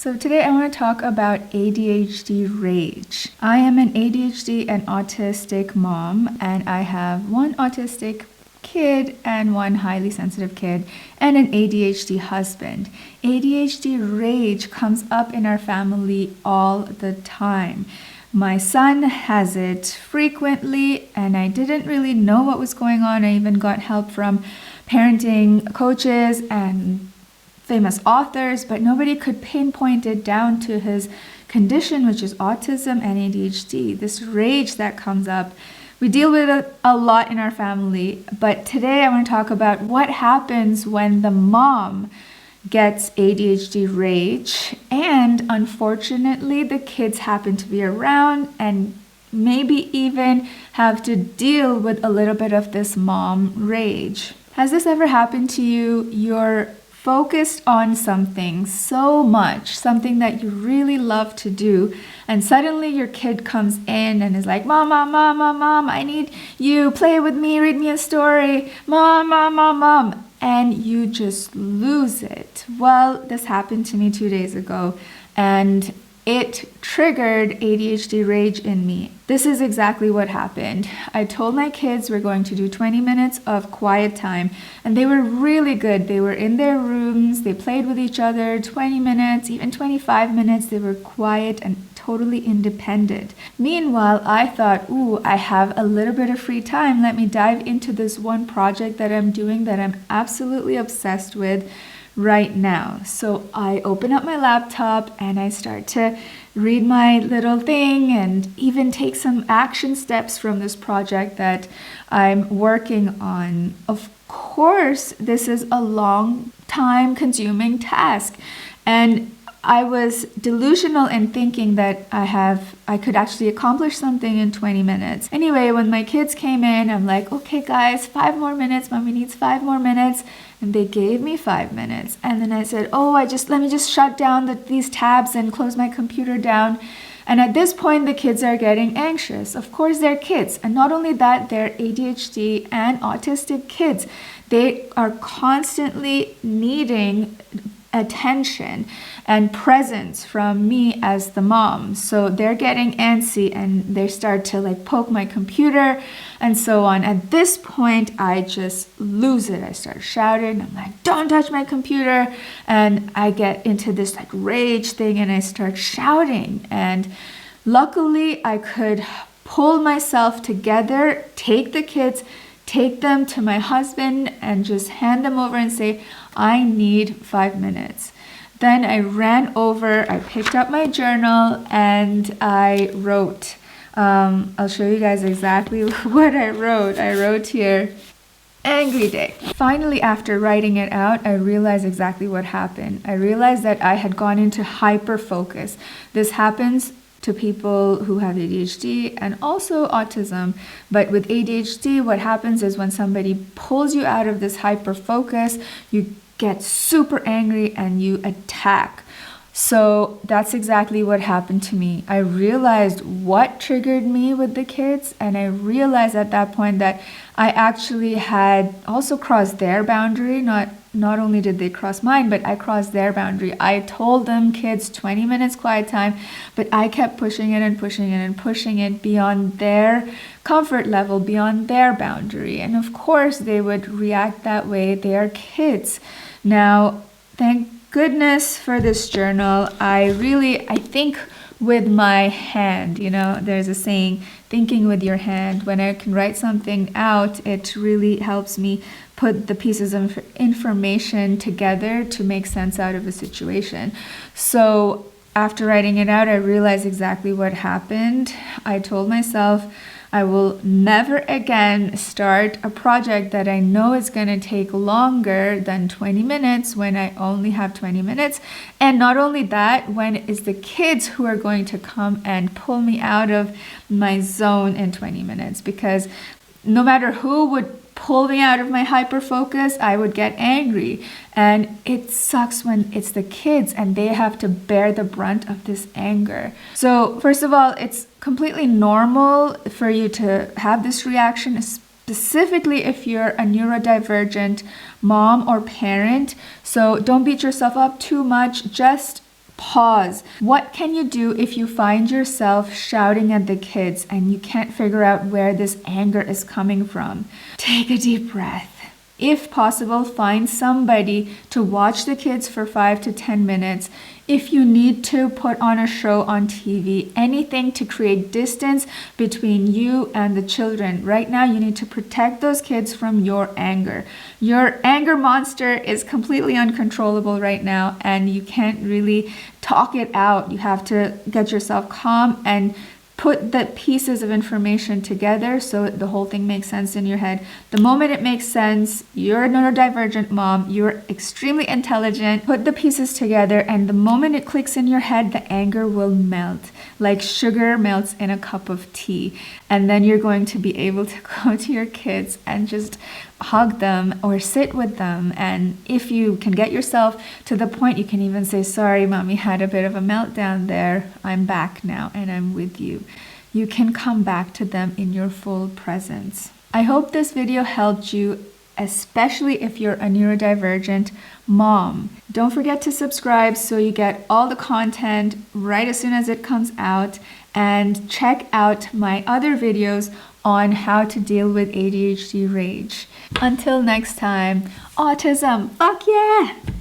So today I want to talk about ADHD Rage. I am an ADHD and autistic mom, and I have one autistic kid and one highly sensitive kid and an ADHD husband. ADHD Rage comes up in our family all the time. My son has it frequently, and I didn't really know what was going on. I even got help from parenting coaches and famous authors, but nobody could pinpoint it down to his condition, which is autism and ADHD. This rage that comes up, we deal with it a lot in our family, but today I want to talk about what happens when the mom gets ADHD rage, and unfortunately the kids happen to be around and maybe even have to deal with a little bit of this mom rage. Has this ever happened to you? You're focused on something so much, something that you really love to do, and suddenly your kid comes in and is like, Mom, Mom, Mom, Mom, Mom, I need you, play with me, read me a story, Mom, Mom, Mom, Mom, and you just lose it. Well, this happened to me 2 days ago, and it triggered ADHD rage in me. This is exactly what happened. I told my kids we're going to do 20 minutes of quiet time, and they were really good. They were in their rooms, they played with each other 20 minutes, even 25 minutes. They were quiet and totally independent. Meanwhile, I thought, I have a little bit of free time. Let me dive into this one project that I'm doing that I'm absolutely obsessed with right now. So I open up my laptop and I start to read my little thing and even take some action steps from this project that I'm working on. Of course, this is a long time consuming task, and I was delusional in thinking that I could actually accomplish something in 20 minutes. Anyway, when my kids came in, I'm like, okay guys, 5 more minutes, mommy needs 5 more minutes. And they gave me 5 minutes. And then I said, let me just shut down these tabs and close my computer down. And at this point, the kids are getting anxious. Of course, they're kids. And not only that, they're ADHD and autistic kids. They are constantly needing attention and presence from me as the mom. So they're getting antsy and they start to poke my computer and so on. At this point, I just lose it. I start shouting. I'm like, don't touch my computer. And I get into this rage thing and I start shouting. And luckily, I could pull myself together, take the kids, take them to my husband and just hand them over and say, I need 5 minutes. Then I ran over, I picked up my journal and I wrote. I'll show you guys exactly what I wrote. I wrote here, angry day. Finally, after writing it out, I realized exactly what happened. I realized that I had gone into hyperfocus. This happens to people who have ADHD and also autism. But with ADHD, what happens is when somebody pulls you out of this hyperfocus, you get super angry and you attack. So that's exactly what happened to me. I realized what triggered me with the kids, and I realized at that point that I actually had also crossed their boundary. Not only did they cross mine, but I crossed their boundary. I told them, kids, 20 minutes quiet time, but I kept pushing it and pushing it and pushing it beyond their comfort level, beyond their boundary. And of course, they would react that way. They are kids. Now, thank goodness for this journal. I think with my hand, there's a saying, thinking with your hand. When I can write something out, it really helps me put the pieces of information together to make sense out of a situation. So after writing it out, I realized exactly what happened. I told myself, I will never again start a project that I know is going to take longer than 20 minutes when I only have 20 minutes. And not only that, when it's the kids who are going to come and pull me out of my zone in 20 minutes. Because no matter who would pull me out of my hyperfocus, I would get angry. And it sucks when it's the kids and they have to bear the brunt of this anger. So first of all, it's completely normal for you to have this reaction, specifically if you're a neurodivergent mom or parent. So don't beat yourself up too much. Just Pause. What can you do if you find yourself shouting at the kids and you can't figure out where this anger is coming from? Take a deep breath. If possible, find somebody to watch the kids for 5 to 10 minutes. If you need to, put on a show on TV, anything to create distance between you and the children. Right now, you need to protect those kids from your anger. Your anger monster is completely uncontrollable right now, and you can't really talk it out. You have to get yourself calm and put the pieces of information together so the whole thing makes sense in your head. The moment it makes sense, you're a neurodivergent mom, you're extremely intelligent, put the pieces together, and the moment it clicks in your head, the anger will melt like sugar melts in a cup of tea. And then you're going to be able to go to your kids and just hug them or sit with them. And if you can get yourself to the point, you can even say, sorry, mommy had a bit of a meltdown there. I'm back now and I'm with you. You can come back to them in your full presence. I hope this video helped you, especially if you're a neurodivergent mom. Don't forget to subscribe so you get all the content right as soon as it comes out, and check out my other videos on how to deal with ADHD rage. Until next time, autism, fuck yeah!